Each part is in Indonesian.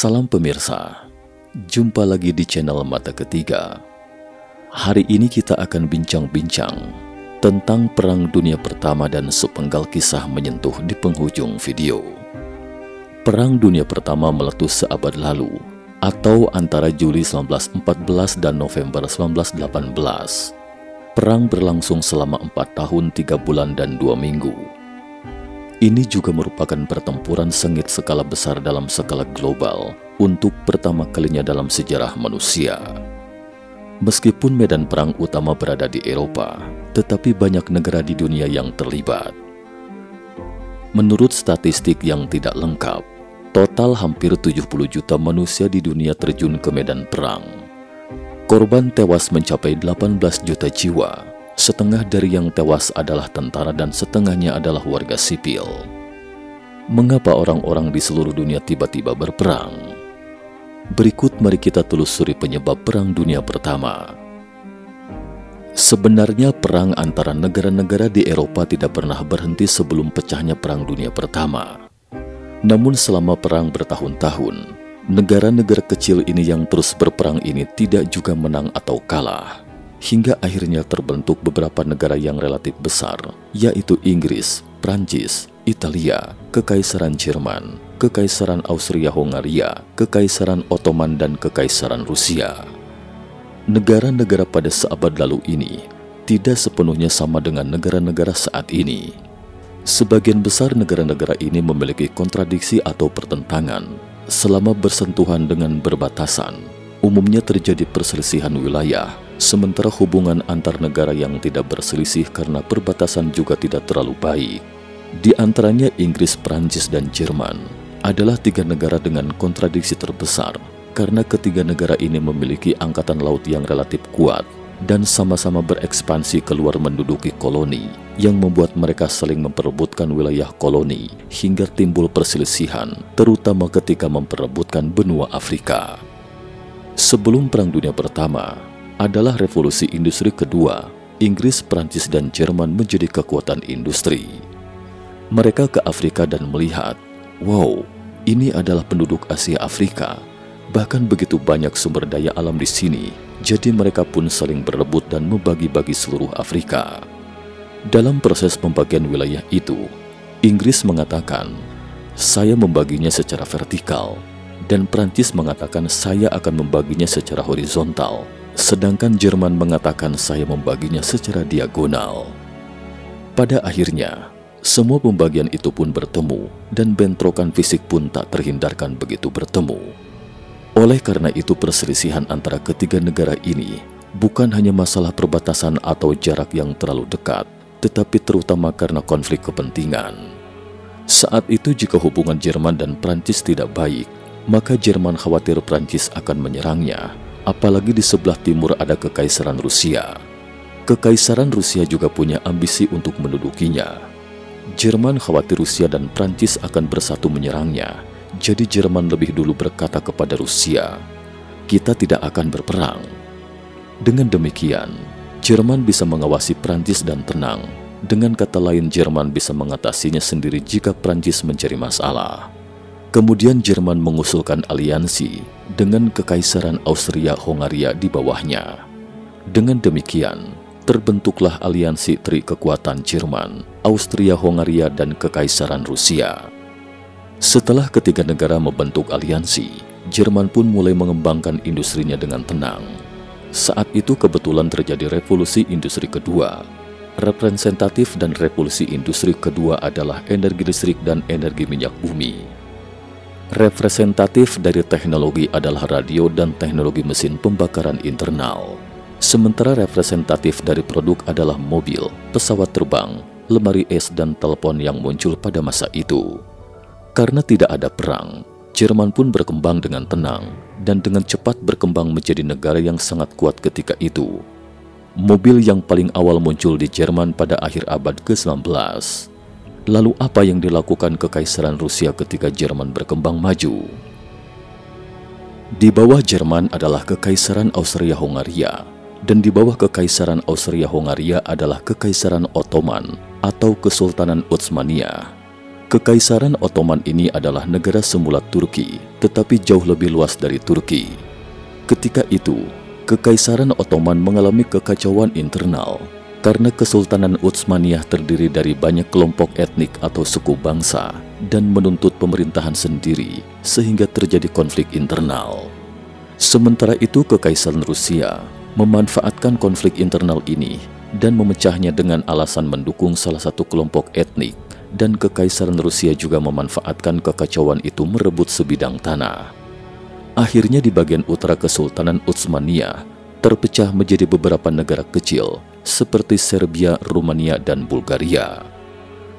Salam pemirsa, jumpa lagi di channel Mata Ketiga. Hari ini kita akan bincang-bincang tentang Perang Dunia Pertama dan sepenggal kisah menyentuh di penghujung video. Perang Dunia Pertama meletus seabad lalu, atau antara Juli 1914 dan November 1918. Perang berlangsung selama 4 tahun 3 bulan dan 2 minggu. Ini juga merupakan pertempuran sengit skala besar dalam skala global untuk pertama kalinya dalam sejarah manusia. Meskipun medan perang utama berada di Eropa, tetapi banyak negara di dunia yang terlibat. Menurut statistik yang tidak lengkap, total hampir 70 juta manusia di dunia terjun ke medan perang. Korban tewas mencapai 18 juta jiwa. Setengah dari yang tewas adalah tentara dan setengahnya adalah warga sipil. Mengapa orang-orang di seluruh dunia tiba-tiba berperang? Berikut mari kita telusuri penyebab Perang Dunia Pertama. Sebenarnya perang antara negara-negara di Eropa tidak pernah berhenti sebelum pecahnya Perang Dunia Pertama. Namun selama perang bertahun-tahun, negara-negara kecil ini yang terus berperang ini tidak juga menang atau kalah. Hingga akhirnya terbentuk beberapa negara yang relatif besar, yaitu Inggris, Prancis, Italia, Kekaisaran Jerman, Kekaisaran Austria-Hongaria, Kekaisaran Ottoman, dan Kekaisaran Rusia. Negara-negara pada seabad lalu ini tidak sepenuhnya sama dengan negara-negara saat ini. Sebagian besar negara-negara ini memiliki kontradiksi atau pertentangan selama bersentuhan dengan berbatasan. Umumnya terjadi perselisihan wilayah, sementara hubungan antar negara yang tidak berselisih karena perbatasan juga tidak terlalu baik. Di antaranya Inggris, Prancis, dan Jerman adalah 3 negara dengan kontradiksi terbesar karena ketiga negara ini memiliki angkatan laut yang relatif kuat dan sama-sama berekspansi keluar menduduki koloni yang membuat mereka saling memperebutkan wilayah koloni hingga timbul perselisihan, terutama ketika memperebutkan benua Afrika. Sebelum Perang Dunia Pertama adalah Revolusi Industri Kedua, Inggris, Prancis, dan Jerman menjadi kekuatan industri. Mereka ke Afrika dan melihat, wow, ini adalah penduduk Asia Afrika, bahkan begitu banyak sumber daya alam di sini, jadi mereka pun saling berebut dan membagi-bagi seluruh Afrika. Dalam proses pembagian wilayah itu, Inggris mengatakan, saya membaginya secara vertikal, dan Prancis mengatakan saya akan membaginya secara horizontal, sedangkan Jerman mengatakan saya membaginya secara diagonal. Pada akhirnya, semua pembagian itu pun bertemu dan bentrokan fisik pun tak terhindarkan begitu bertemu. Oleh karena itu perselisihan antara ketiga negara ini bukan hanya masalah perbatasan atau jarak yang terlalu dekat, tetapi terutama karena konflik kepentingan. Saat itu jika hubungan Jerman dan Prancis tidak baik, maka Jerman khawatir Prancis akan menyerangnya, apalagi di sebelah timur ada Kekaisaran Rusia. Kekaisaran Rusia juga punya ambisi untuk mendudukinya. Jerman khawatir Rusia dan Prancis akan bersatu menyerangnya, jadi Jerman lebih dulu berkata kepada Rusia, kita tidak akan berperang. Dengan demikian, Jerman bisa mengawasi Prancis dan tenang. Dengan kata lain, Jerman bisa mengatasinya sendiri jika Prancis mencari masalah. Kemudian Jerman mengusulkan aliansi dengan Kekaisaran Austria-Hongaria di bawahnya. Dengan demikian, terbentuklah aliansi tri kekuatan Jerman, Austria-Hongaria, dan Kekaisaran Rusia. Setelah ketiga negara membentuk aliansi, Jerman pun mulai mengembangkan industrinya dengan tenang. Saat itu kebetulan terjadi Revolusi Industri Kedua. Representatif dan Revolusi Industri Kedua adalah energi listrik dan energi minyak bumi. Representatif dari teknologi adalah radio dan teknologi mesin pembakaran internal. Sementara representatif dari produk adalah mobil, pesawat terbang, lemari es, dan telepon yang muncul pada masa itu. Karena tidak ada perang, Jerman pun berkembang dengan tenang dan dengan cepat berkembang menjadi negara yang sangat kuat ketika itu. Mobil yang paling awal muncul di Jerman pada akhir abad ke-19. Lalu apa yang dilakukan Kekaisaran Rusia ketika Jerman berkembang maju? Di bawah Jerman adalah Kekaisaran Austria-Hongaria, dan di bawah Kekaisaran Austria-Hongaria adalah Kekaisaran Ottoman atau Kesultanan Utsmaniyah. Kekaisaran Ottoman ini adalah negara semula Turki, tetapi jauh lebih luas dari Turki. Ketika itu, Kekaisaran Ottoman mengalami kekacauan internal karena Kesultanan Utsmaniyah terdiri dari banyak kelompok etnik atau suku bangsa dan menuntut pemerintahan sendiri sehingga terjadi konflik internal. Sementara itu, Kekaisaran Rusia memanfaatkan konflik internal ini dan memecahnya dengan alasan mendukung salah satu kelompok etnik, dan Kekaisaran Rusia juga memanfaatkan kekacauan itu merebut sebidang tanah. Akhirnya di bagian utara Kesultanan Utsmaniyah terpecah menjadi beberapa negara kecil seperti Serbia, Rumania, dan Bulgaria.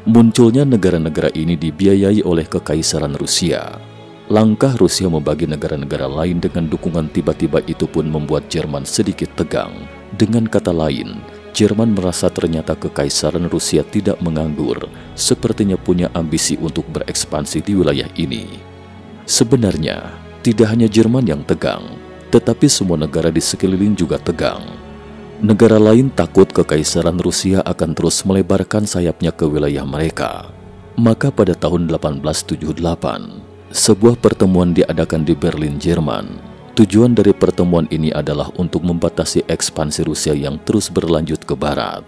Munculnya negara-negara ini dibiayai oleh Kekaisaran Rusia. Langkah Rusia membagi negara-negara lain dengan dukungan tiba-tiba itu pun membuat Jerman sedikit tegang. Dengan kata lain, Jerman merasa ternyata Kekaisaran Rusia tidak menganggur, sepertinya punya ambisi untuk berekspansi di wilayah ini. Sebenarnya, tidak hanya Jerman yang tegang, tetapi semua negara di sekeliling juga tegang. Negara lain takut Kekaisaran Rusia akan terus melebarkan sayapnya ke wilayah mereka. Maka pada tahun 1878, sebuah pertemuan diadakan di Berlin, Jerman. Tujuan dari pertemuan ini adalah untuk membatasi ekspansi Rusia yang terus berlanjut ke barat.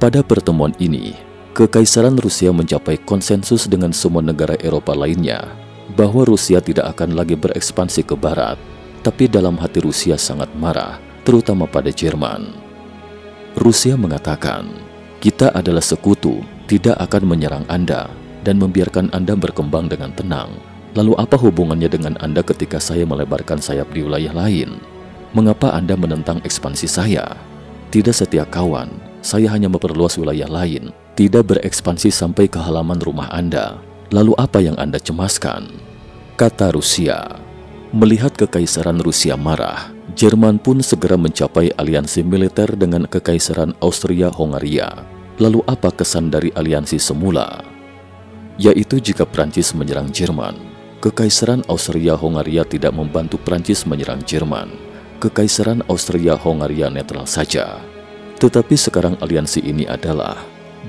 Pada pertemuan ini, Kekaisaran Rusia mencapai konsensus dengan semua negara Eropa lainnya bahwa Rusia tidak akan lagi berekspansi ke barat, tapi dalam hati Rusia sangat marah, terutama pada Jerman. Rusia mengatakan, "Kita adalah sekutu, tidak akan menyerang Anda dan membiarkan Anda berkembang dengan tenang. Lalu apa hubungannya dengan Anda ketika saya melebarkan sayap di wilayah lain? Mengapa Anda menentang ekspansi saya? Tidak setia kawan, saya hanya memperluas wilayah lain, tidak berekspansi sampai ke halaman rumah Anda. Lalu apa yang Anda cemaskan?" Kata Rusia. Melihat Kekaisaran Rusia marah, Jerman pun segera mencapai aliansi militer dengan Kekaisaran Austria-Hongaria. Lalu apa kesan dari aliansi semula? Yaitu jika Prancis menyerang Jerman, Kekaisaran Austria-Hongaria tidak membantu Prancis menyerang Jerman. Kekaisaran Austria-Hongaria netral saja. Tetapi sekarang aliansi ini adalah,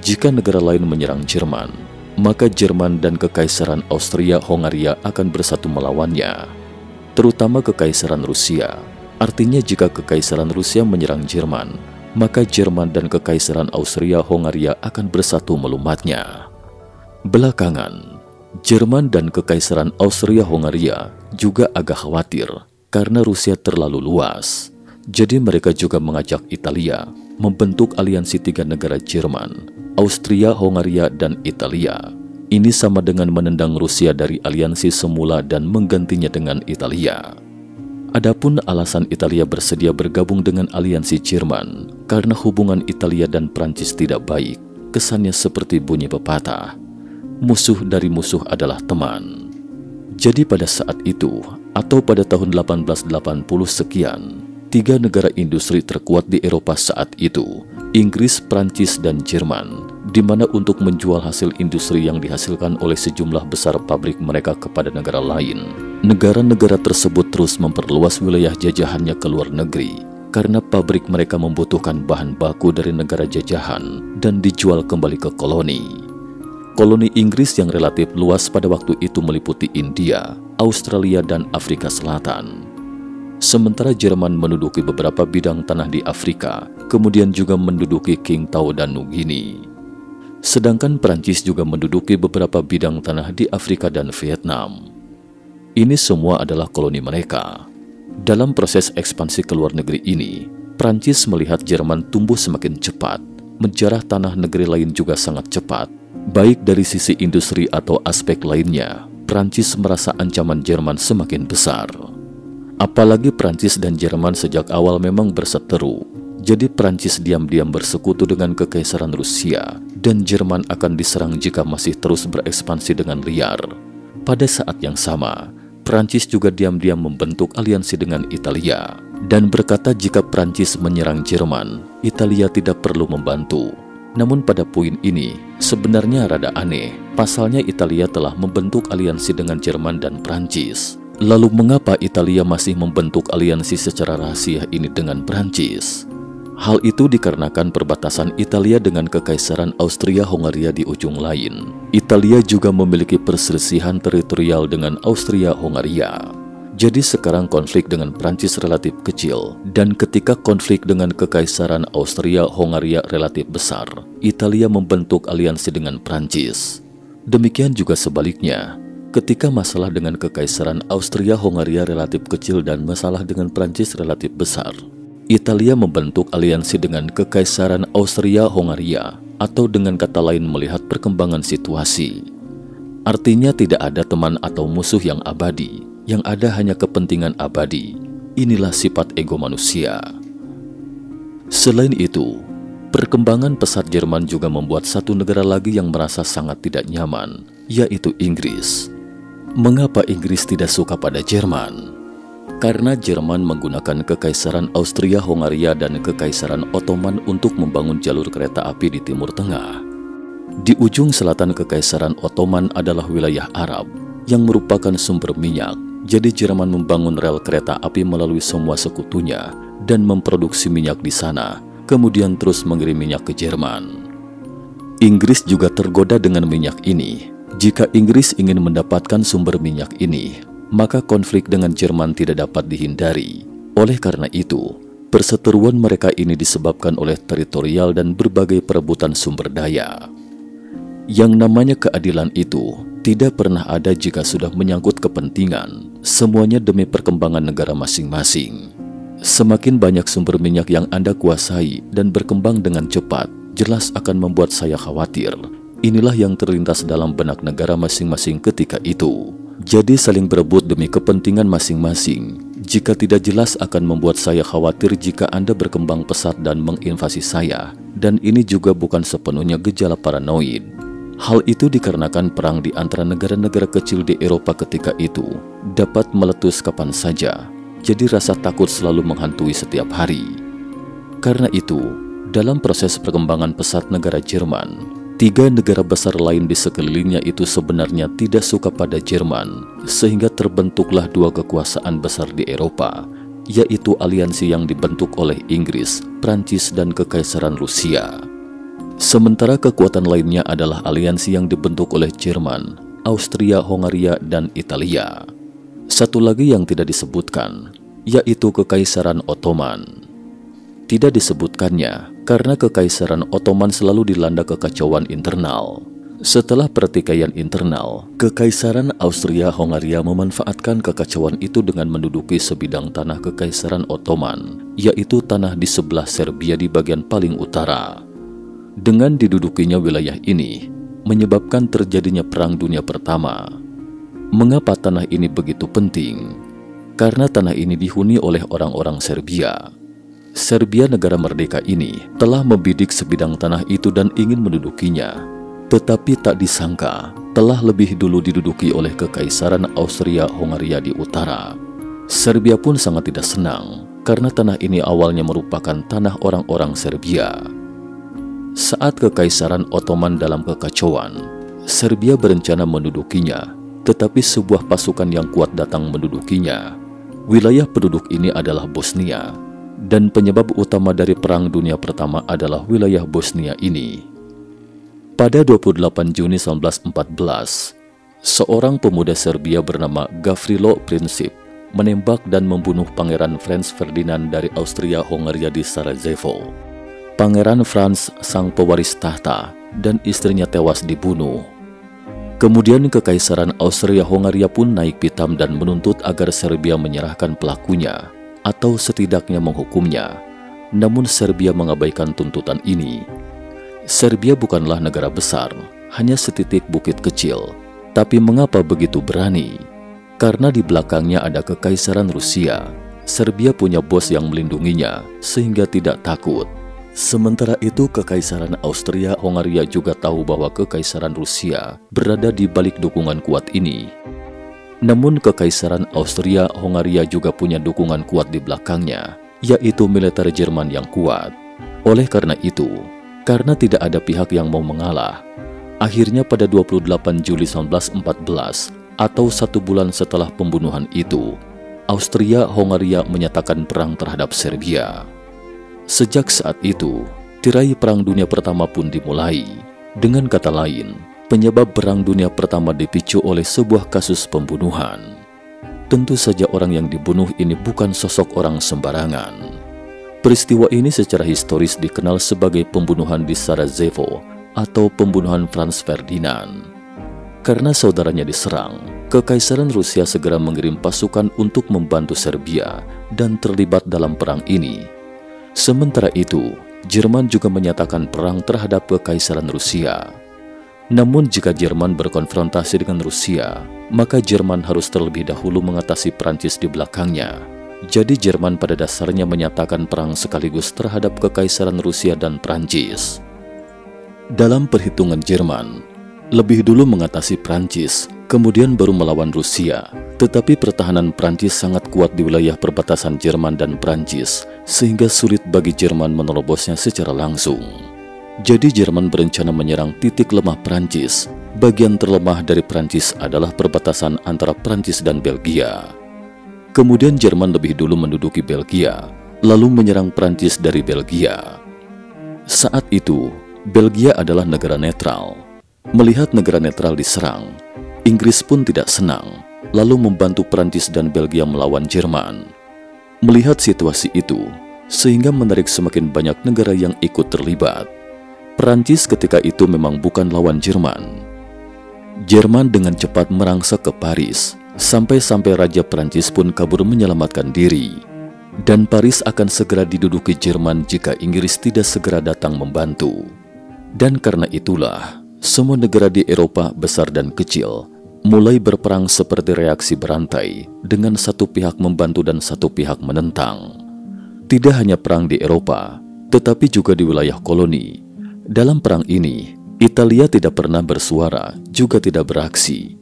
jika negara lain menyerang Jerman, maka Jerman dan Kekaisaran Austria-Hongaria akan bersatu melawannya, terutama Kekaisaran Rusia. Artinya jika Kekaisaran Rusia menyerang Jerman, maka Jerman dan Kekaisaran Austria-Hongaria akan bersatu melumatnya. Belakangan, Jerman dan Kekaisaran Austria-Hongaria juga agak khawatir karena Rusia terlalu luas. Jadi mereka juga mengajak Italia membentuk aliansi 3 negara Jerman, Austria, Hongaria, dan Italia. Ini sama dengan menendang Rusia dari aliansi semula dan menggantinya dengan Italia. Adapun alasan Italia bersedia bergabung dengan aliansi Jerman karena hubungan Italia dan Prancis tidak baik. Kesannya seperti bunyi pepatah, musuh dari musuh adalah teman. Jadi pada saat itu, atau pada tahun 1880 sekian, 3 negara industri terkuat di Eropa saat itu, Inggris, Prancis, dan Jerman, di mana untuk menjual hasil industri yang dihasilkan oleh sejumlah besar pabrik mereka kepada negara lain, negara-negara tersebut terus memperluas wilayah jajahannya ke luar negeri, karena pabrik mereka membutuhkan bahan baku dari negara jajahan dan dijual kembali ke koloni. Koloni Inggris yang relatif luas pada waktu itu meliputi India, Australia, dan Afrika Selatan. Sementara Jerman menduduki beberapa bidang tanah di Afrika, kemudian juga menduduki Qingtao dan Nugini. Sedangkan Prancis juga menduduki beberapa bidang tanah di Afrika dan Vietnam. Ini semua adalah koloni mereka. Dalam proses ekspansi ke luar negeri ini, Prancis melihat Jerman tumbuh semakin cepat, menjarah tanah negeri lain juga sangat cepat. Baik dari sisi industri atau aspek lainnya, Prancis merasa ancaman Jerman semakin besar. Apalagi Prancis dan Jerman sejak awal memang berseteru. Jadi Prancis diam-diam bersekutu dengan Kekaisaran Rusia, dan Jerman akan diserang jika masih terus berekspansi dengan liar. Pada saat yang sama, Prancis juga diam-diam membentuk aliansi dengan Italia, dan berkata jika Prancis menyerang Jerman, Italia tidak perlu membantu. Namun pada poin ini, sebenarnya rada aneh. Pasalnya Italia telah membentuk aliansi dengan Jerman dan Prancis. Lalu mengapa Italia masih membentuk aliansi secara rahasia ini dengan Prancis? Hal itu dikarenakan perbatasan Italia dengan Kekaisaran Austria-Hongaria di ujung lain. Italia juga memiliki perselisihan teritorial dengan Austria-Hongaria. Jadi sekarang konflik dengan Prancis relatif kecil, dan ketika konflik dengan Kekaisaran Austria-Hongaria relatif besar, Italia membentuk aliansi dengan Prancis. Demikian juga sebaliknya, ketika masalah dengan Kekaisaran Austria-Hongaria relatif kecil dan masalah dengan Prancis relatif besar, Italia membentuk aliansi dengan Kekaisaran Austria-Hongaria, atau dengan kata lain melihat perkembangan situasi. Artinya tidak ada teman atau musuh yang abadi, yang ada hanya kepentingan abadi. Inilah sifat ego manusia. Selain itu, perkembangan pesat Jerman juga membuat satu negara lagi yang merasa sangat tidak nyaman, yaitu Inggris. Mengapa Inggris tidak suka pada Jerman? Karena Jerman menggunakan Kekaisaran Austria-Hongaria dan Kekaisaran Ottoman untuk membangun jalur kereta api di Timur Tengah. Di ujung selatan Kekaisaran Ottoman adalah wilayah Arab yang merupakan sumber minyak. Jadi Jerman membangun rel kereta api melalui semua sekutunya dan memproduksi minyak di sana, kemudian terus mengirim minyak ke Jerman. Inggris juga tergoda dengan minyak ini. Jika Inggris ingin mendapatkan sumber minyak ini, maka konflik dengan Jerman tidak dapat dihindari. Oleh karena itu, perseteruan mereka ini disebabkan oleh teritorial dan berbagai perebutan sumber daya. Yang namanya keadilan itu tidak pernah ada jika sudah menyangkut kepentingan, semuanya demi perkembangan negara masing-masing. Semakin banyak sumber minyak yang Anda kuasai dan berkembang dengan cepat, jelas akan membuat saya khawatir. Inilah yang terlintas dalam benak negara masing-masing ketika itu. Jadi saling berebut demi kepentingan masing-masing. Jika tidak jelas akan membuat saya khawatir jika Anda berkembang pesat dan menginvasi saya. Dan ini juga bukan sepenuhnya gejala paranoid. Hal itu dikarenakan perang di antara negara-negara kecil di Eropa ketika itu dapat meletus kapan saja. Jadi rasa takut selalu menghantui setiap hari. Karena itu, dalam proses perkembangan pesat negara Jerman, 3 negara besar lain di sekelilingnya itu sebenarnya tidak suka pada Jerman, sehingga terbentuklah 2 kekuasaan besar di Eropa, yaitu aliansi yang dibentuk oleh Inggris, Prancis, dan Kekaisaran Rusia. Sementara kekuatan lainnya adalah aliansi yang dibentuk oleh Jerman, Austria, Hongaria, dan Italia. Satu lagi yang tidak disebutkan, yaitu Kekaisaran Ottoman. Tidak disebutkannya karena Kekaisaran Ottoman selalu dilanda kekacauan internal. Setelah pertikaian internal, Kekaisaran Austria-Hongaria memanfaatkan kekacauan itu dengan menduduki sebidang tanah Kekaisaran Ottoman, yaitu tanah di sebelah Serbia di bagian paling utara. Dengan didudukinya wilayah ini, menyebabkan terjadinya Perang Dunia Pertama. Mengapa tanah ini begitu penting? Karena tanah ini dihuni oleh orang-orang Serbia. Serbia negara merdeka ini telah membidik sebidang tanah itu dan ingin mendudukinya. Tetapi tak disangka telah lebih dulu diduduki oleh Kekaisaran Austria-Hongaria di utara. Serbia pun sangat tidak senang karena tanah ini awalnya merupakan tanah orang-orang Serbia. Saat Kekaisaran Ottoman dalam kekacauan, Serbia berencana mendudukinya, tetapi sebuah pasukan yang kuat datang mendudukinya. Wilayah penduduk ini adalah Bosnia. Dan penyebab utama dari Perang Dunia Pertama adalah wilayah Bosnia ini. Pada 28 Juni 1914, seorang pemuda Serbia bernama Gavrilo Princip menembak dan membunuh Pangeran Franz Ferdinand dari Austria-Hongaria di Sarajevo. Pangeran Franz, sang pewaris tahta, dan istrinya tewas dibunuh. Kemudian Kekaisaran Austria-Hongaria pun naik pitam dan menuntut agar Serbia menyerahkan pelakunya, atau setidaknya menghukumnya. Namun Serbia mengabaikan tuntutan ini. Serbia bukanlah negara besar, hanya setitik bukit kecil. Tapi mengapa begitu berani? Karena di belakangnya ada Kekaisaran Rusia. Serbia punya bos yang melindunginya, sehingga tidak takut. Sementara itu Kekaisaran Austria-Hongaria juga tahu bahwa Kekaisaran Rusia berada di balik dukungan kuat ini. Namun Kekaisaran Austria-Hongaria juga punya dukungan kuat di belakangnya, yaitu militer Jerman yang kuat. Oleh karena itu, karena tidak ada pihak yang mau mengalah, akhirnya pada 28 Juli 1914, atau 1 bulan setelah pembunuhan itu, Austria-Hongaria menyatakan perang terhadap Serbia. Sejak saat itu, tirai Perang Dunia Pertama pun dimulai. Dengan kata lain, penyebab Perang Dunia Pertama dipicu oleh sebuah kasus pembunuhan. Tentu saja orang yang dibunuh ini bukan sosok orang sembarangan. Peristiwa ini secara historis dikenal sebagai pembunuhan di Sarajevo atau pembunuhan Franz Ferdinand. Karena saudaranya diserang, Kekaisaran Rusia segera mengirim pasukan untuk membantu Serbia dan terlibat dalam perang ini. Sementara itu, Jerman juga menyatakan perang terhadap Kekaisaran Rusia. Namun jika Jerman berkonfrontasi dengan Rusia, maka Jerman harus terlebih dahulu mengatasi Prancis di belakangnya. Jadi Jerman pada dasarnya menyatakan perang sekaligus terhadap Kekaisaran Rusia dan Prancis. Dalam perhitungan Jerman, lebih dulu mengatasi Prancis, kemudian baru melawan Rusia. Tetapi pertahanan Prancis sangat kuat di wilayah perbatasan Jerman dan Prancis, sehingga sulit bagi Jerman menerobosnya secara langsung. Jadi Jerman berencana menyerang titik lemah Prancis. Bagian terlemah dari Prancis adalah perbatasan antara Prancis dan Belgia. Kemudian Jerman lebih dulu menduduki Belgia, lalu menyerang Prancis dari Belgia. Saat itu, Belgia adalah negara netral. Melihat negara netral diserang, Inggris pun tidak senang, lalu membantu Prancis dan Belgia melawan Jerman. Melihat situasi itu, sehingga menarik semakin banyak negara yang ikut terlibat. Prancis ketika itu memang bukan lawan Jerman. Jerman dengan cepat merangsek ke Paris, sampai-sampai Raja Prancis pun kabur menyelamatkan diri. Dan Paris akan segera diduduki Jerman jika Inggris tidak segera datang membantu. Dan karena itulah, semua negara di Eropa besar dan kecil mulai berperang seperti reaksi berantai, dengan satu pihak membantu dan satu pihak menentang. Tidak hanya perang di Eropa, tetapi juga di wilayah koloni. Dalam perang ini, Italia tidak pernah bersuara, juga tidak beraksi.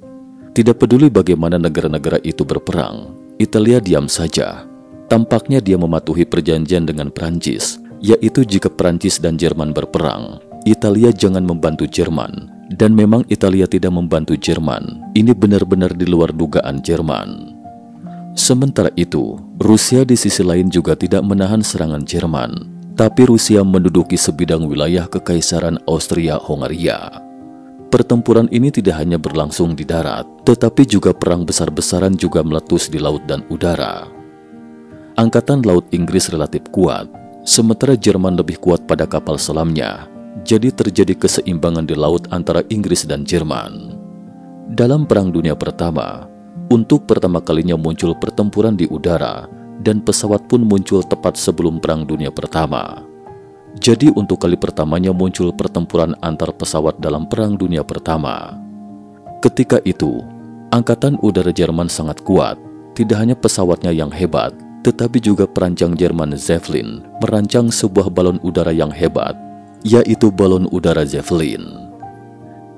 Tidak peduli bagaimana negara-negara itu berperang, Italia diam saja. Tampaknya dia mematuhi perjanjian dengan Prancis, yaitu jika Prancis dan Jerman berperang, Italia jangan membantu Jerman. Dan memang Italia tidak membantu Jerman. Ini benar-benar di luar dugaan Jerman. Sementara itu, Rusia di sisi lain juga tidak menahan serangan Jerman. Tapi Rusia menduduki sebidang wilayah Kekaisaran Austria-Hongaria. Pertempuran ini tidak hanya berlangsung di darat, tetapi juga perang besar-besaran juga meletus di laut dan udara. Angkatan Laut Inggris relatif kuat, sementara Jerman lebih kuat pada kapal selamnya. Jadi terjadi keseimbangan di laut antara Inggris dan Jerman. Dalam Perang Dunia Pertama, untuk pertama kalinya muncul pertempuran di udara, dan pesawat pun muncul tepat sebelum Perang Dunia Pertama. Jadi untuk kali pertamanya muncul pertempuran antar pesawat dalam Perang Dunia Pertama. Ketika itu, Angkatan Udara Jerman sangat kuat. Tidak hanya pesawatnya yang hebat, tetapi juga perancang Jerman Zeppelin merancang sebuah balon udara yang hebat, yaitu balon udara Zeppelin.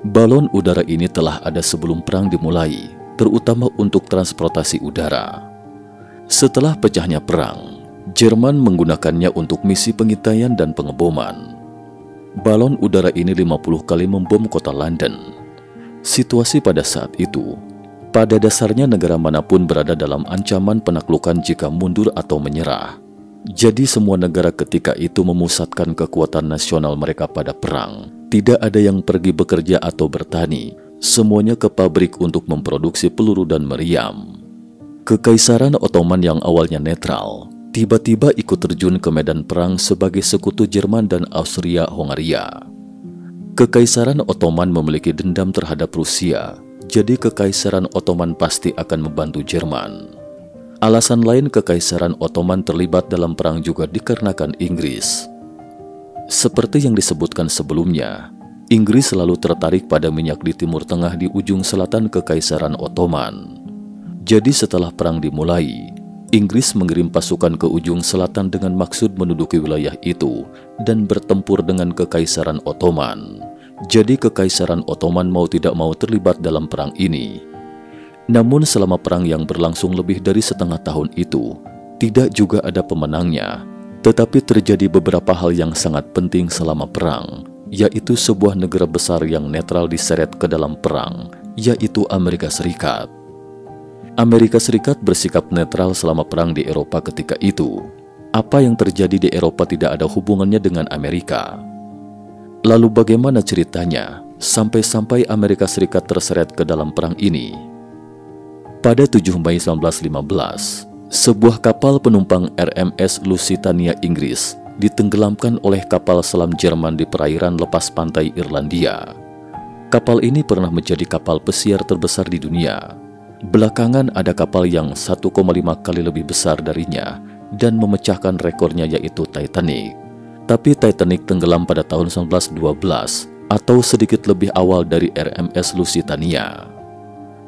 Balon udara ini telah ada sebelum perang dimulai, terutama untuk transportasi udara. Setelah pecahnya perang, Jerman menggunakannya untuk misi pengintaian dan pengeboman. Balon udara ini 50 kali membom kota London. Situasi pada saat itu, pada dasarnya negara manapun berada dalam ancaman penaklukan jika mundur atau menyerah. Jadi semua negara ketika itu memusatkan kekuatan nasional mereka pada perang. Tidak ada yang pergi bekerja atau bertani. Semuanya ke pabrik untuk memproduksi peluru dan meriam. Kekaisaran Ottoman yang awalnya netral, tiba-tiba ikut terjun ke medan perang sebagai sekutu Jerman dan Austria-Hongaria. Kekaisaran Ottoman memiliki dendam terhadap Rusia, jadi Kekaisaran Ottoman pasti akan membantu Jerman. Alasan lain Kekaisaran Ottoman terlibat dalam perang juga dikarenakan Inggris. Seperti yang disebutkan sebelumnya, Inggris selalu tertarik pada minyak di Timur Tengah di ujung selatan Kekaisaran Ottoman. Jadi setelah perang dimulai, Inggris mengirim pasukan ke ujung selatan dengan maksud menduduki wilayah itu dan bertempur dengan Kekaisaran Ottoman. Jadi Kekaisaran Ottoman mau tidak mau terlibat dalam perang ini. Namun selama perang yang berlangsung lebih dari setengah tahun itu, tidak juga ada pemenangnya. Tetapi terjadi beberapa hal yang sangat penting selama perang, yaitu sebuah negara besar yang netral diseret ke dalam perang, yaitu Amerika Serikat. Amerika Serikat bersikap netral selama perang di Eropa ketika itu. Apa yang terjadi di Eropa tidak ada hubungannya dengan Amerika. Lalu bagaimana ceritanya sampai-sampai Amerika Serikat terseret ke dalam perang ini? Pada 7 Mei 1915, sebuah kapal penumpang RMS Lusitania Inggris ditenggelamkan oleh kapal selam Jerman di perairan lepas pantai Irlandia. Kapal ini pernah menjadi kapal pesiar terbesar di dunia. Belakangan ada kapal yang 1,5 kali lebih besar darinya dan memecahkan rekornya, yaitu Titanic. Tapi Titanic tenggelam pada tahun 1912 atau sedikit lebih awal dari RMS Lusitania.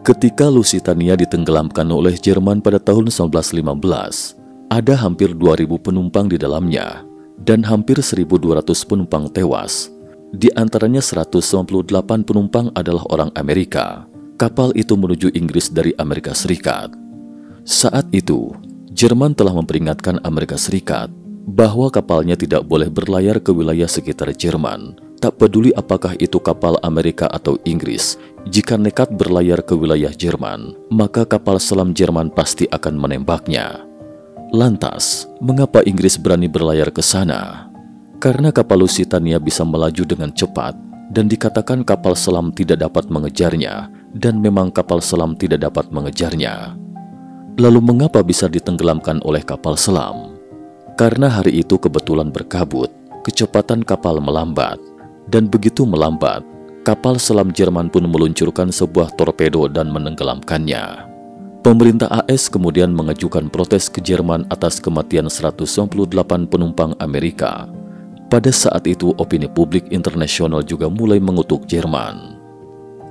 Ketika Lusitania ditenggelamkan oleh Jerman pada tahun 1915, ada hampir 2.000 penumpang di dalamnya dan hampir 1.200 penumpang tewas. Di antaranya 198 penumpang adalah orang Amerika. Kapal itu menuju Inggris dari Amerika Serikat. Saat itu, Jerman telah memperingatkan Amerika Serikat bahwa kapalnya tidak boleh berlayar ke wilayah sekitar Jerman. Tak peduli apakah itu kapal Amerika atau Inggris, jika nekat berlayar ke wilayah Jerman, maka kapal selam Jerman pasti akan menembaknya. Lantas, mengapa Inggris berani berlayar ke sana? Karena kapal Lusitania bisa melaju dengan cepat dan dikatakan kapal selam tidak dapat mengejarnya, dan memang kapal selam tidak dapat mengejarnya. Lalu mengapa bisa ditenggelamkan oleh kapal selam? Karena hari itu kebetulan berkabut, kecepatan kapal melambat, dan begitu melambat, kapal selam Jerman pun meluncurkan sebuah torpedo dan menenggelamkannya. Pemerintah AS kemudian mengajukan protes ke Jerman atas kematian 198 penumpang Amerika. Pada saat itu, opini publik internasional juga mulai mengutuk Jerman.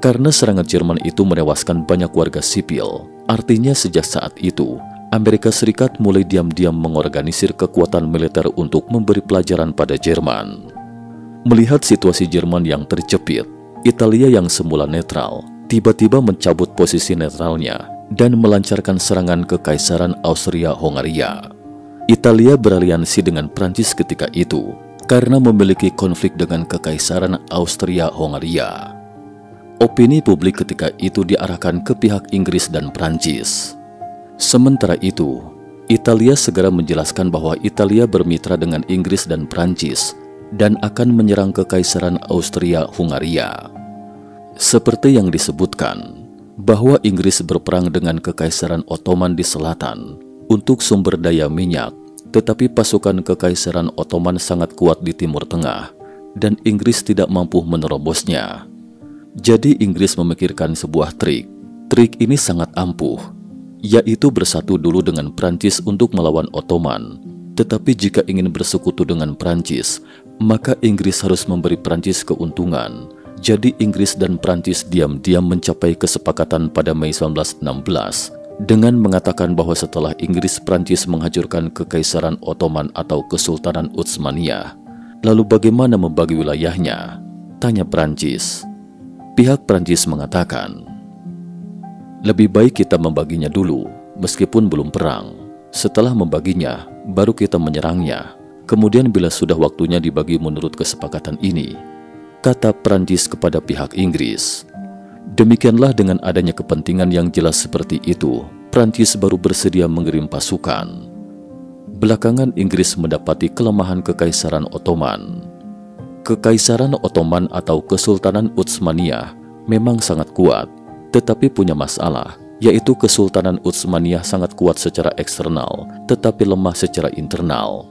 Karena serangan Jerman itu menewaskan banyak warga sipil, artinya sejak saat itu, Amerika Serikat mulai diam-diam mengorganisir kekuatan militer untuk memberi pelajaran pada Jerman. Melihat situasi Jerman yang terjepit, Italia yang semula netral, tiba-tiba mencabut posisi netralnya dan melancarkan serangan ke Kaisaran Austria-Hongaria. Italia beraliansi dengan Prancis ketika itu, karena memiliki konflik dengan Kekaisaran Austria-Hongaria. Opini publik ketika itu diarahkan ke pihak Inggris dan Prancis. Sementara itu, Italia segera menjelaskan bahwa Italia bermitra dengan Inggris dan Prancis dan akan menyerang Kekaisaran Austria-Hungaria. Seperti yang disebutkan, bahwa Inggris berperang dengan Kekaisaran Ottoman di selatan untuk sumber daya minyak, tetapi pasukan Kekaisaran Ottoman sangat kuat di Timur Tengah dan Inggris tidak mampu menerobosnya. Jadi Inggris memikirkan sebuah trik. Trik ini sangat ampuh, yaitu bersatu dulu dengan Prancis untuk melawan Ottoman. Tetapi jika ingin bersekutu dengan Prancis, maka Inggris harus memberi Prancis keuntungan. Jadi Inggris dan Prancis diam-diam mencapai kesepakatan pada Mei 1916 dengan mengatakan bahwa setelah Inggris Prancis menghancurkan Kekaisaran Ottoman atau Kesultanan Utsmaniyah, lalu bagaimana membagi wilayahnya? Tanya Prancis. Pihak Prancis mengatakan, lebih baik kita membaginya dulu, meskipun belum perang. Setelah membaginya, baru kita menyerangnya. Kemudian bila sudah waktunya dibagi menurut kesepakatan ini, kata Prancis kepada pihak Inggris. Demikianlah dengan adanya kepentingan yang jelas seperti itu, Prancis baru bersedia mengirim pasukan. Belakangan Inggris mendapati kelemahan Kekaisaran Ottoman. Kekaisaran Ottoman atau Kesultanan Utsmaniyah memang sangat kuat, tetapi punya masalah, yaitu Kesultanan Utsmaniyah sangat kuat secara eksternal, tetapi lemah secara internal.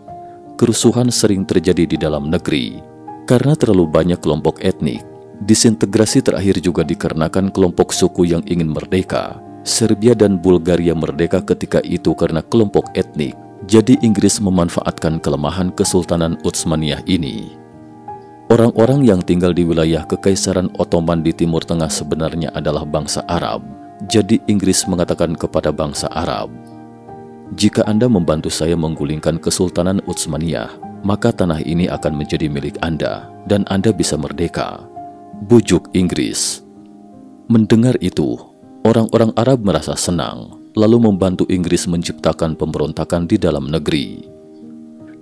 Kerusuhan sering terjadi di dalam negeri, karena terlalu banyak kelompok etnik. Disintegrasi terakhir juga dikarenakan kelompok suku yang ingin merdeka. Serbia dan Bulgaria merdeka ketika itu karena kelompok etnik. Jadi Inggris memanfaatkan kelemahan Kesultanan Utsmaniyah ini. Orang-orang yang tinggal di wilayah Kekaisaran Ottoman di Timur Tengah sebenarnya adalah bangsa Arab. Jadi Inggris mengatakan kepada bangsa Arab, jika Anda membantu saya menggulingkan Kesultanan Utsmaniyah, maka tanah ini akan menjadi milik Anda dan Anda bisa merdeka. Bujuk Inggris. Mendengar itu, orang-orang Arab merasa senang, lalu membantu Inggris menciptakan pemberontakan di dalam negeri.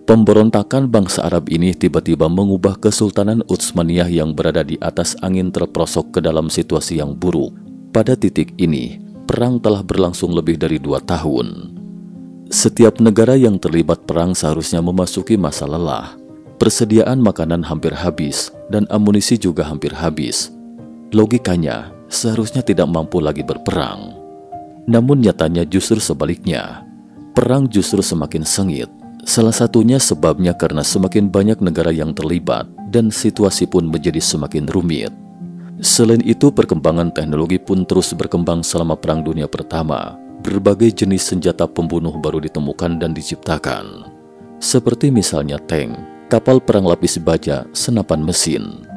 Pemberontakan bangsa Arab ini tiba-tiba mengubah Kesultanan Utsmaniyah yang berada di atas angin terperosok ke dalam situasi yang buruk. Pada titik ini, perang telah berlangsung lebih dari 2 tahun. Setiap negara yang terlibat perang seharusnya memasuki masa lelah. Persediaan makanan hampir habis dan amunisi juga hampir habis. Logikanya, seharusnya tidak mampu lagi berperang. Namun nyatanya justru sebaliknya. Perang justru semakin sengit. Salah satunya sebabnya karena semakin banyak negara yang terlibat dan situasi pun menjadi semakin rumit. Selain itu, perkembangan teknologi pun terus berkembang selama Perang Dunia Pertama. Berbagai jenis senjata pembunuh baru ditemukan dan diciptakan. Seperti misalnya tank, kapal perang lapis baja, senapan mesin.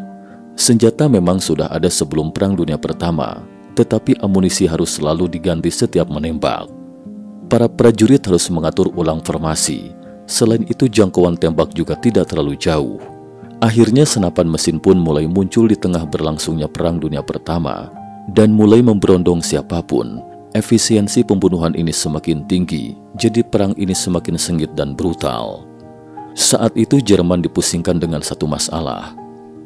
Senjata memang sudah ada sebelum Perang Dunia Pertama, tetapi amunisi harus selalu diganti setiap menembak. Para prajurit harus mengatur ulang formasi. Selain itu, jangkauan tembak juga tidak terlalu jauh. Akhirnya senapan mesin pun mulai muncul di tengah berlangsungnya Perang Dunia Pertama dan mulai memberondong siapapun. Efisiensi pembunuhan ini semakin tinggi, jadi perang ini semakin sengit dan brutal. Saat itu Jerman dipusingkan dengan satu masalah,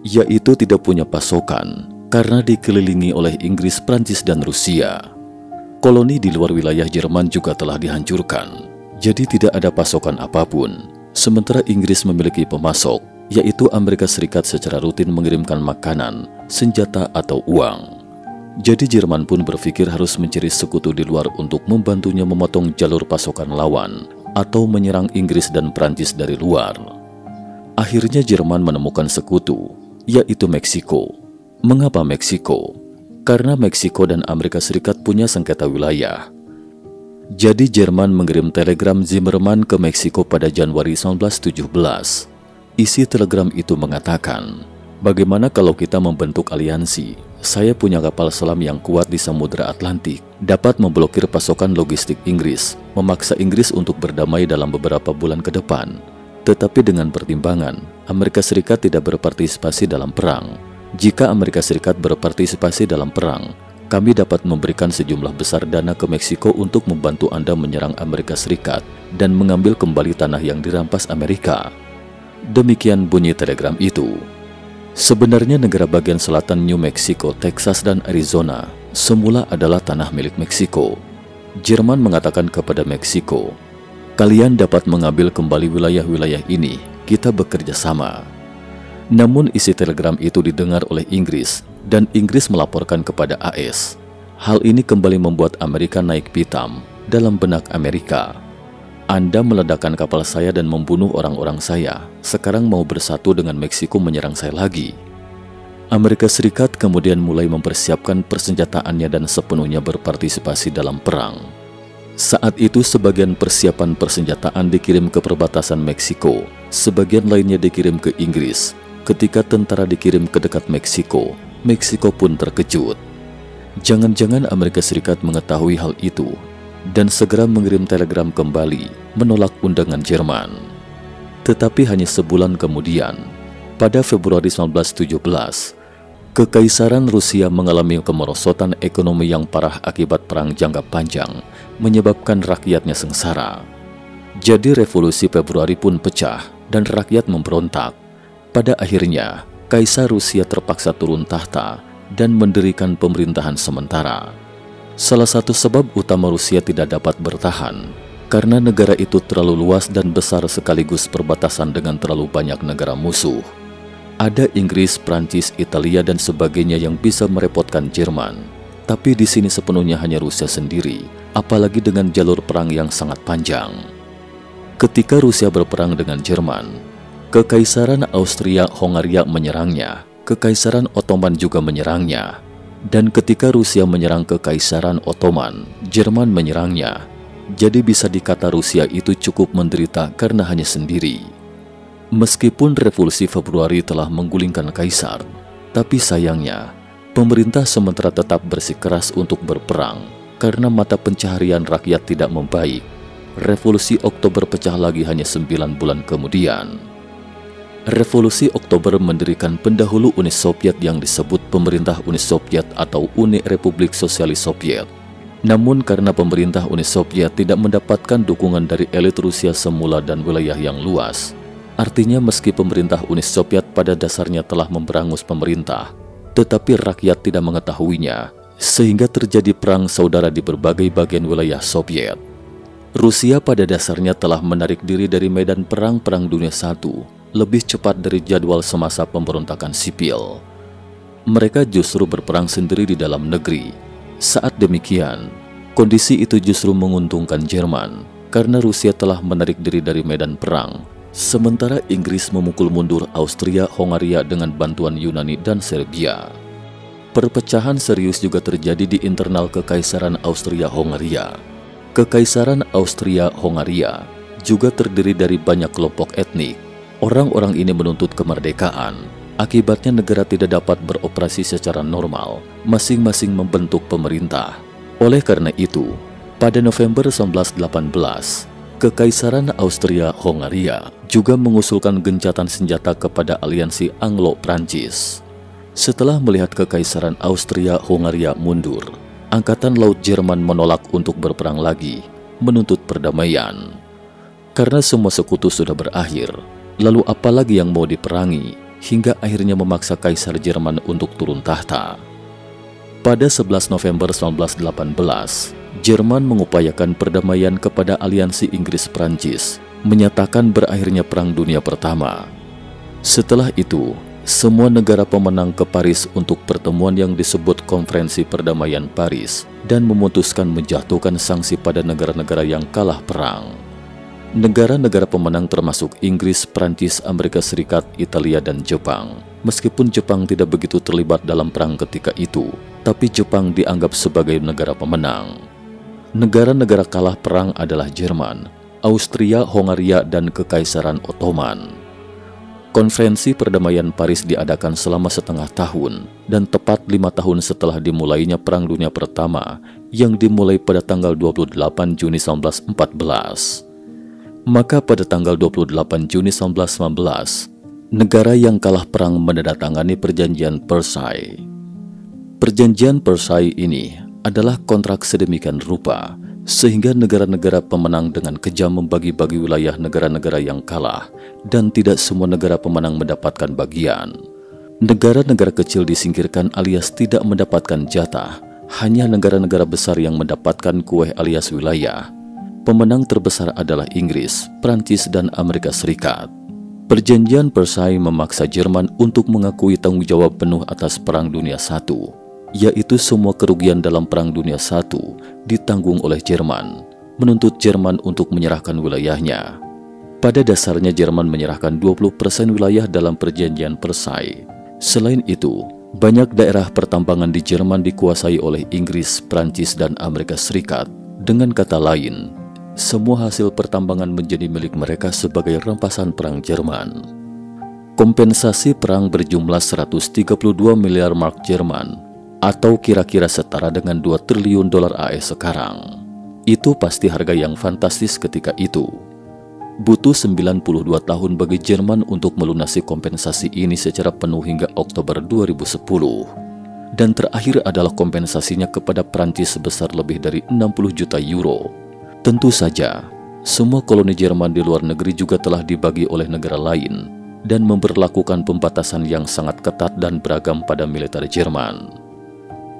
yaitu tidak punya pasokan karena dikelilingi oleh Inggris, Prancis, dan Rusia. Koloni di luar wilayah Jerman juga telah dihancurkan, jadi tidak ada pasokan apapun. Sementara Inggris memiliki pemasok, yaitu Amerika Serikat secara rutin mengirimkan makanan, senjata, atau uang. Jadi Jerman pun berpikir harus mencari sekutu di luar untuk membantunya memotong jalur pasokan lawan atau menyerang Inggris dan Prancis dari luar. Akhirnya Jerman menemukan sekutu, yaitu Meksiko. Mengapa Meksiko? Karena Meksiko dan Amerika Serikat punya sengketa wilayah. Jadi Jerman mengirim telegram Zimmermann ke Meksiko pada Januari 1917. Isi telegram itu mengatakan, bagaimana kalau kita membentuk aliansi? Saya punya kapal selam yang kuat di Samudra Atlantik, dapat memblokir pasokan logistik Inggris, memaksa Inggris untuk berdamai dalam beberapa bulan ke depan. Tetapi dengan pertimbangan, Amerika Serikat tidak berpartisipasi dalam perang. Jika Amerika Serikat berpartisipasi dalam perang, kami dapat memberikan sejumlah besar dana ke Meksiko untuk membantu Anda menyerang Amerika Serikat dan mengambil kembali tanah yang dirampas Amerika. Demikian bunyi telegram itu. Sebenarnya negara bagian selatan New Mexico, Texas, dan Arizona semula adalah tanah milik Meksiko. Jerman mengatakan kepada Meksiko, kalian dapat mengambil kembali wilayah-wilayah ini, kita bekerja sama. Namun isi telegram itu didengar oleh Inggris, dan Inggris melaporkan kepada AS. Hal ini kembali membuat Amerika naik pitam dalam benak Amerika. Anda meledakkan kapal saya dan membunuh orang-orang saya. Sekarang mau bersatu dengan Meksiko menyerang saya lagi. Amerika Serikat kemudian mulai mempersiapkan persenjataannya dan sepenuhnya berpartisipasi dalam perang. Saat itu sebagian persiapan persenjataan dikirim ke perbatasan Meksiko, sebagian lainnya dikirim ke Inggris. Ketika tentara dikirim ke dekat Meksiko, Meksiko pun terkejut. Jangan-jangan Amerika Serikat mengetahui hal itu dan segera mengirim telegram kembali menolak undangan Jerman. Tetapi hanya sebulan kemudian, pada Februari 1917, Kekaisaran Rusia mengalami kemerosotan ekonomi yang parah akibat perang jangka panjang, menyebabkan rakyatnya sengsara. Jadi revolusi Februari pun pecah dan rakyat memberontak. Pada akhirnya, Kaisar Rusia terpaksa turun tahta dan mendirikan pemerintahan sementara. Salah satu sebab utama Rusia tidak dapat bertahan karena negara itu terlalu luas dan besar sekaligus perbatasan dengan terlalu banyak negara musuh. Ada Inggris, Prancis, Italia, dan sebagainya yang bisa merepotkan Jerman. Tapi di sini sepenuhnya hanya Rusia sendiri, apalagi dengan jalur perang yang sangat panjang. Ketika Rusia berperang dengan Jerman, Kekaisaran Austria-Hongaria menyerangnya, Kekaisaran Ottoman juga menyerangnya. Dan ketika Rusia menyerang Kekaisaran Ottoman, Jerman menyerangnya. Jadi bisa dikata Rusia itu cukup menderita karena hanya sendiri. Meskipun revolusi Februari telah menggulingkan kaisar, tapi sayangnya, pemerintah sementara tetap bersikeras untuk berperang karena mata pencaharian rakyat tidak membaik. Revolusi Oktober pecah lagi hanya 9 bulan kemudian. Revolusi Oktober mendirikan pendahulu Uni Soviet yang disebut Pemerintah Uni Soviet atau Uni Republik Sosialis Soviet. Namun karena pemerintah Uni Soviet tidak mendapatkan dukungan dari elit Rusia semula dan wilayah yang luas, artinya meski pemerintah Uni Soviet pada dasarnya telah memberangus pemerintah, tetapi rakyat tidak mengetahuinya, sehingga terjadi perang saudara di berbagai bagian wilayah Soviet. Rusia pada dasarnya telah menarik diri dari medan Perang Dunia I lebih cepat dari jadwal semasa pemberontakan sipil. Mereka justru berperang sendiri di dalam negeri. Saat demikian, kondisi itu justru menguntungkan Jerman karena Rusia telah menarik diri dari medan perang, sementara Inggris memukul mundur Austria-Hongaria dengan bantuan Yunani dan Serbia. Perpecahan serius juga terjadi di internal Kekaisaran Austria-Hongaria. Kekaisaran Austria-Hongaria juga terdiri dari banyak kelompok etnik. Orang-orang ini menuntut kemerdekaan. Akibatnya negara tidak dapat beroperasi secara normal, masing-masing membentuk pemerintah. Oleh karena itu, pada November 1918, Kekaisaran Austria-Hongaria juga mengusulkan gencatan senjata kepada aliansi Anglo-Prancis. Setelah melihat Kekaisaran Austria-Hongaria mundur, Angkatan Laut Jerman menolak untuk berperang lagi, menuntut perdamaian. Karena semua sekutu sudah berakhir, lalu apa lagi yang mau diperangi, hingga akhirnya memaksa Kaisar Jerman untuk turun tahta. Pada 11 November 1918, Jerman mengupayakan perdamaian kepada aliansi Inggris-Prancis, menyatakan berakhirnya Perang Dunia Pertama. Setelah itu, semua negara pemenang ke Paris untuk pertemuan yang disebut Konferensi Perdamaian Paris dan memutuskan menjatuhkan sanksi pada negara-negara yang kalah perang. Negara-negara pemenang termasuk Inggris, Prancis, Amerika Serikat, Italia, dan Jepang. Meskipun Jepang tidak begitu terlibat dalam perang ketika itu, tapi Jepang dianggap sebagai negara pemenang. Negara-negara kalah perang adalah Jerman, Austria, Hongaria, dan Kekaisaran Ottoman. Konferensi Perdamaian Paris diadakan selama setengah tahun dan tepat 5 tahun setelah dimulainya Perang Dunia Pertama yang dimulai pada tanggal 28 Juni 1914. Maka pada tanggal 28 Juni 1919, negara yang kalah perang menandatangani Perjanjian Versailles. Perjanjian Versailles ini adalah kontrak sedemikian rupa sehingga negara-negara pemenang dengan kejam membagi-bagi wilayah negara-negara yang kalah dan tidak semua negara pemenang mendapatkan bagian. Negara-negara kecil disingkirkan alias tidak mendapatkan jatah, hanya negara-negara besar yang mendapatkan kue alias wilayah. Pemenang terbesar adalah Inggris, Prancis, dan Amerika Serikat. Perjanjian Versailles memaksa Jerman untuk mengakui tanggung jawab penuh atas Perang Dunia I, yaitu semua kerugian dalam Perang Dunia I ditanggung oleh Jerman, menuntut Jerman untuk menyerahkan wilayahnya. Pada dasarnya Jerman menyerahkan 20% wilayah dalam Perjanjian Versailles. Selain itu, banyak daerah pertambangan di Jerman dikuasai oleh Inggris, Prancis, dan Amerika Serikat. Dengan kata lain, semua hasil pertambangan menjadi milik mereka sebagai rampasan perang Jerman. Kompensasi perang berjumlah 132 miliar mark Jerman, atau kira-kira setara dengan 2 triliun dolar AS sekarang. Itu pasti harga yang fantastis ketika itu. Butuh 92 tahun bagi Jerman untuk melunasi kompensasi ini secara penuh hingga Oktober 2010. Dan terakhir adalah kompensasinya kepada Prancis sebesar lebih dari 60 juta euro. Tentu saja, semua koloni Jerman di luar negeri juga telah dibagi oleh negara lain dan memberlakukan pembatasan yang sangat ketat dan beragam pada militer Jerman.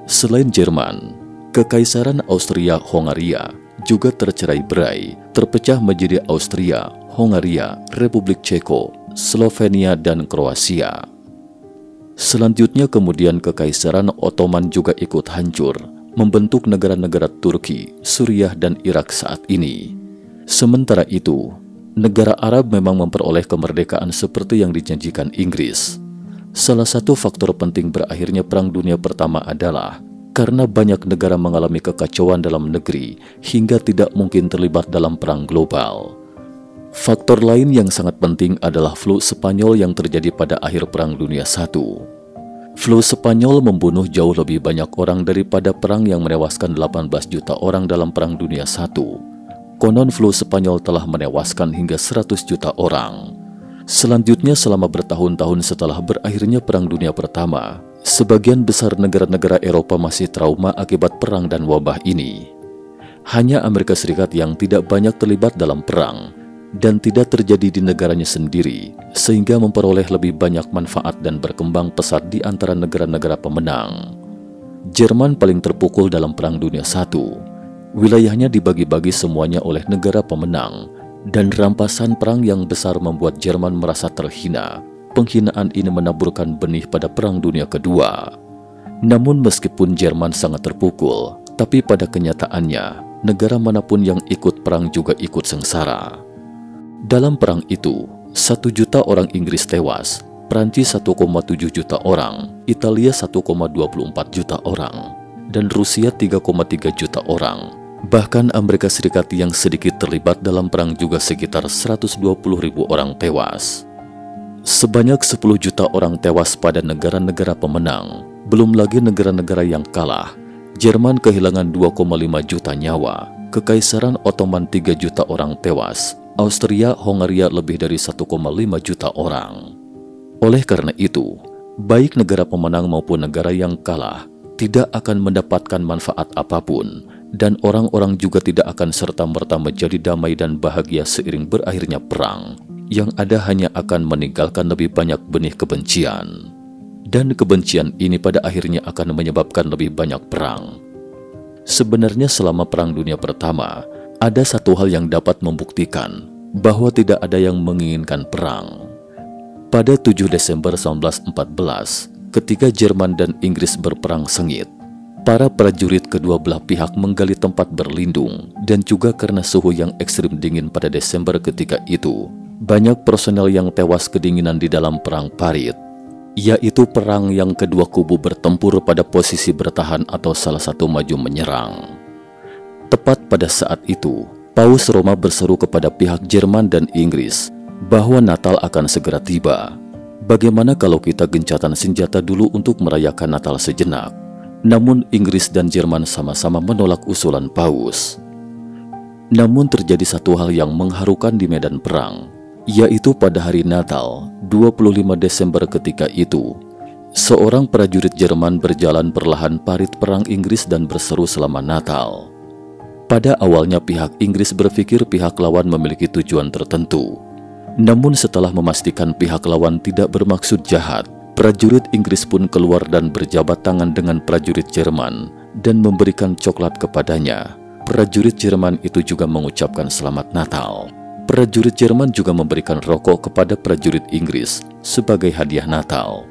Selain Jerman, Kekaisaran Austria-Hongaria juga tercerai-berai, terpecah menjadi Austria, Hongaria, Republik Ceko, Slovenia, dan Kroasia. Selanjutnya kemudian Kekaisaran Ottoman juga ikut hancur, membentuk negara-negara Turki, Suriah, dan Irak saat ini. Sementara itu, negara Arab memang memperoleh kemerdekaan seperti yang dijanjikan Inggris. Salah satu faktor penting berakhirnya Perang Dunia Pertama adalah karena banyak negara mengalami kekacauan dalam negeri hingga tidak mungkin terlibat dalam perang global. Faktor lain yang sangat penting adalah flu Spanyol yang terjadi pada akhir Perang Dunia I. Flu Spanyol membunuh jauh lebih banyak orang daripada perang yang menewaskan 18 juta orang dalam Perang Dunia I. Konon flu Spanyol telah menewaskan hingga 100 juta orang. Selanjutnya selama bertahun-tahun setelah berakhirnya Perang Dunia Pertama, sebagian besar negara-negara Eropa masih trauma akibat perang dan wabah ini. Hanya Amerika Serikat yang tidak banyak terlibat dalam perang dan tidak terjadi di negaranya sendiri, sehingga memperoleh lebih banyak manfaat dan berkembang pesat di antara negara-negara pemenang. Jerman paling terpukul dalam Perang Dunia I. Wilayahnya dibagi-bagi semuanya oleh negara pemenang, dan rampasan perang yang besar membuat Jerman merasa terhina. Penghinaan ini menaburkan benih pada Perang Dunia Kedua. Namun meskipun Jerman sangat terpukul, tapi pada kenyataannya, negara manapun yang ikut perang juga ikut sengsara. Dalam perang itu, 1 juta orang Inggris tewas, Prancis 1,7 juta orang, Italia 1,24 juta orang, dan Rusia 3,3 juta orang. Bahkan Amerika Serikat yang sedikit terlibat dalam perang juga sekitar 120.000 orang tewas. Sebanyak 10 juta orang tewas pada negara-negara pemenang, belum lagi negara-negara yang kalah. Jerman kehilangan 2,5 juta nyawa, Kekaisaran Ottoman 3 juta orang tewas, Austria-Hongaria lebih dari 1,5 juta orang. Oleh karena itu, baik negara pemenang maupun negara yang kalah tidak akan mendapatkan manfaat apapun, dan orang-orang juga tidak akan serta-merta menjadi damai dan bahagia seiring berakhirnya perang. Yang ada hanya akan meninggalkan lebih banyak benih kebencian. Dan kebencian ini pada akhirnya akan menyebabkan lebih banyak perang. Sebenarnya selama Perang Dunia Pertama, ada satu hal yang dapat membuktikan bahwa tidak ada yang menginginkan perang. Pada 7 Desember 1914, ketika Jerman dan Inggris berperang sengit, para prajurit kedua belah pihak menggali tempat berlindung, dan juga karena suhu yang ekstrim dingin pada Desember ketika itu, banyak personel yang tewas kedinginan di dalam perang parit, yaitu perang yang kedua kubu bertempur pada posisi bertahan atau salah satu maju menyerang. Tepat pada saat itu, Paus Roma berseru kepada pihak Jerman dan Inggris bahwa Natal akan segera tiba. Bagaimana kalau kita gencatan senjata dulu untuk merayakan Natal sejenak? Namun Inggris dan Jerman sama-sama menolak usulan Paus. Namun terjadi satu hal yang mengharukan di medan perang, yaitu pada hari Natal, 25 Desember ketika itu, seorang prajurit Jerman berjalan perlahan parit perang Inggris dan berseru selamat Natal. Pada awalnya pihak Inggris berpikir pihak lawan memiliki tujuan tertentu. Namun setelah memastikan pihak lawan tidak bermaksud jahat, prajurit Inggris pun keluar dan berjabat tangan dengan prajurit Jerman dan memberikan coklat kepadanya. Prajurit Jerman itu juga mengucapkan selamat Natal. Prajurit Jerman juga memberikan rokok kepada prajurit Inggris sebagai hadiah Natal.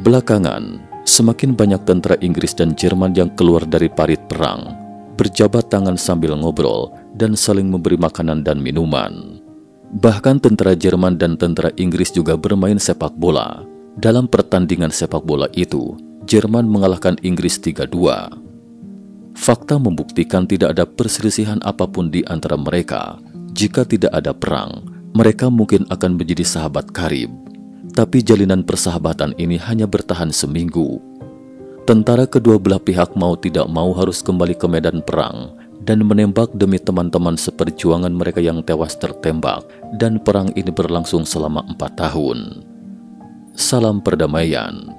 Belakangan, semakin banyak tentara Inggris dan Jerman yang keluar dari parit perang, berjabat tangan sambil ngobrol dan saling memberi makanan dan minuman. Bahkan tentara Jerman dan tentara Inggris juga bermain sepak bola. Dalam pertandingan sepak bola itu, Jerman mengalahkan Inggris 3-2. Fakta membuktikan tidak ada perselisihan apapun di antara mereka. Jika tidak ada perang, mereka mungkin akan menjadi sahabat karib. Tapi jalinan persahabatan ini hanya bertahan seminggu. Tentara kedua belah pihak mau tidak mau harus kembali ke medan perang dan menembak demi teman-teman seperjuangan mereka yang tewas tertembak, dan perang ini berlangsung selama 4 tahun. Salam perdamaian.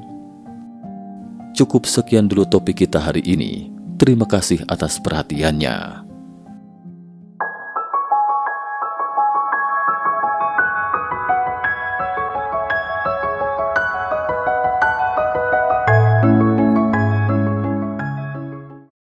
Cukup sekian dulu topik kita hari ini. Terima kasih atas perhatiannya.